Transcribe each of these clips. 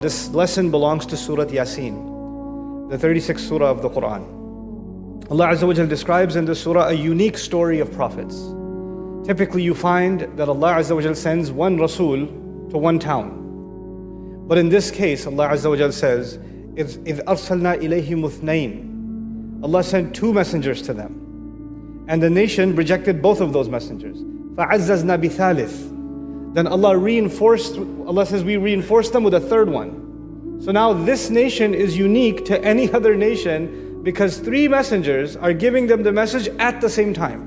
This lesson belongs to Surah Yaseen, the 36th surah of the Quran. Allah Azza wa Jal describes in this surah a unique story of prophets. Typically you find that Allah Azza wa Jal sends one Rasul to one town. But in this case, Allah Azza wa Jal says, إِذْ أَرْسَلْنَا إِلَيْهِمُ اثْنَيْنِ Allah sent two messengers to them. And the nation rejected both of those messengers. فَعَزَّزْنَا بِثَالِثٍ Then Allah says we reinforced them with a third one. So now this nation is unique to any other nation because three messengers are giving them the message at the same time.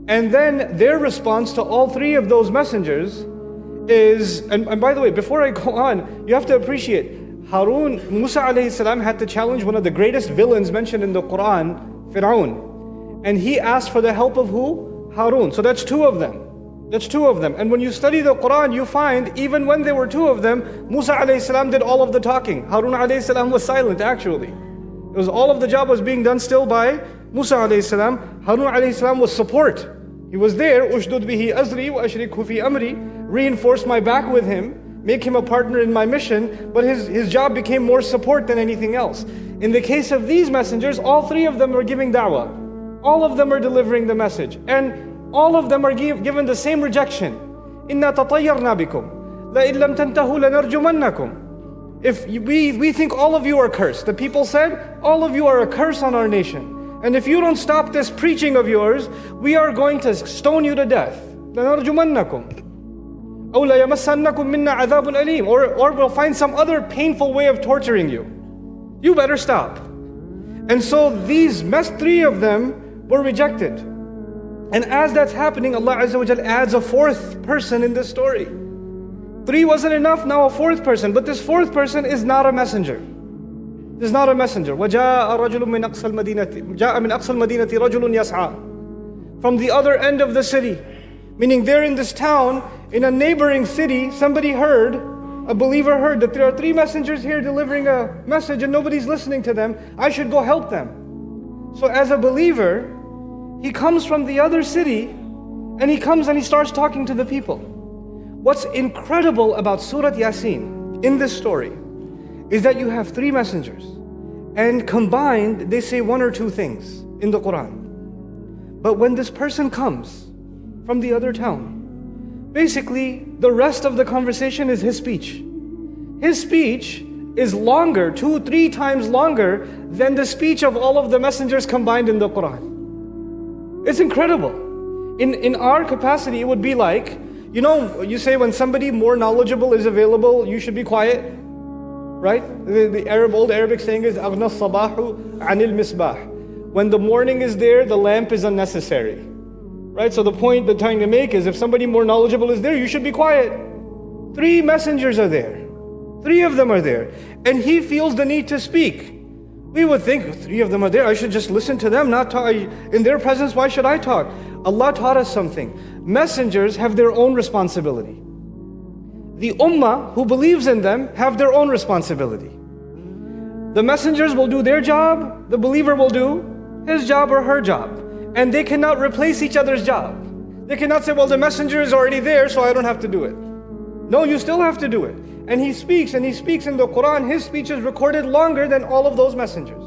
And then their response to all three of those messengers is, and by the way, before I go on, you have to appreciate, Musa alayhi salam had to challenge one of the greatest villains mentioned in the Quran, Fir'aun. And he asked for the help of who? Harun. So that's two of them. That's two of them. And when you study the Quran, you find even when there were two of them, Musa alayhi salam did all of the talking. Harun alayhi salam was silent actually. It was all of the job was being done still by Musa alayhi salam. Harun alayhi salam was support. He was there, Ushdud bihi azri wa ashrikhu fi amri, reinforce my back with him, make him a partner in my mission, but his job became more support than anything else. In the case of these messengers, all three of them are giving da'wah. All of them are delivering the message. And all of them are given the same rejection. إِنَّا تَطَيَّرْنَا بِكُمْ لَإِن لَمْ تَنْتَهُوا لَنَرْجُمَنَّكُمْ If we think all of you are cursed. The people said, all of you are a curse on our nation. And if you don't stop this preaching of yours, we are going to stone you to death. لَنَرْجُمَنَّكُمْ أَوْ لَيَمَسَّنَّكُمْ مِنَّا عَذَابٌ أَلِيمٌ Or we'll find some other painful way of torturing you. You better stop. And so these three of them were rejected. And as that's happening, Allah Azza wa Jal adds a fourth person in this story. Three wasn't enough, now a fourth person. But this fourth person is not a messenger. This is not a messenger. وَجَاءَ رَجُلٌ مِّنْ أَقْصَى الْمَدِينَةِ جَاءَ مِنْ أَقْصَى الْمَدِينَةِ رَجُلٌ يَسْعَى From the other end of the city. Meaning they're in this town, in a neighboring city, somebody heard, a believer heard that there are three messengers here delivering a message and nobody's listening to them. I should go help them. So as a believer, he comes from the other city and he comes and he starts talking to the people. What's incredible about Surah Yaseen in this story is that you have three messengers and combined they say one or two things in the Quran. But when this person comes from the other town, basically the rest of the conversation is his speech. His speech is longer, 2-3 times longer than the speech of all of the messengers combined in the Quran. It's incredible. In our capacity, it would be like, you say when somebody more knowledgeable is available, you should be quiet, right? The old Arabic saying is, أَغْنَى الصَّبَاحُ عَنِ الْمِصْبَاحِ When the morning is there, the lamp is unnecessary, right? So the point they're trying to make is, if somebody more knowledgeable is there, you should be quiet. Three messengers are there. Three of them are there. And he feels the need to speak. We would think, three of them are there, I should just listen to them, not talk. In their presence, why should I talk? Allah taught us something. Messengers have their own responsibility. The ummah who believes in them have their own responsibility. The messengers will do their job, the believer will do his job or her job. And they cannot replace each other's job. They cannot say, well, the messenger is already there, so I don't have to do it. No, you still have to do it. And he speaks in the Quran, his speech is recorded longer than all of those messengers.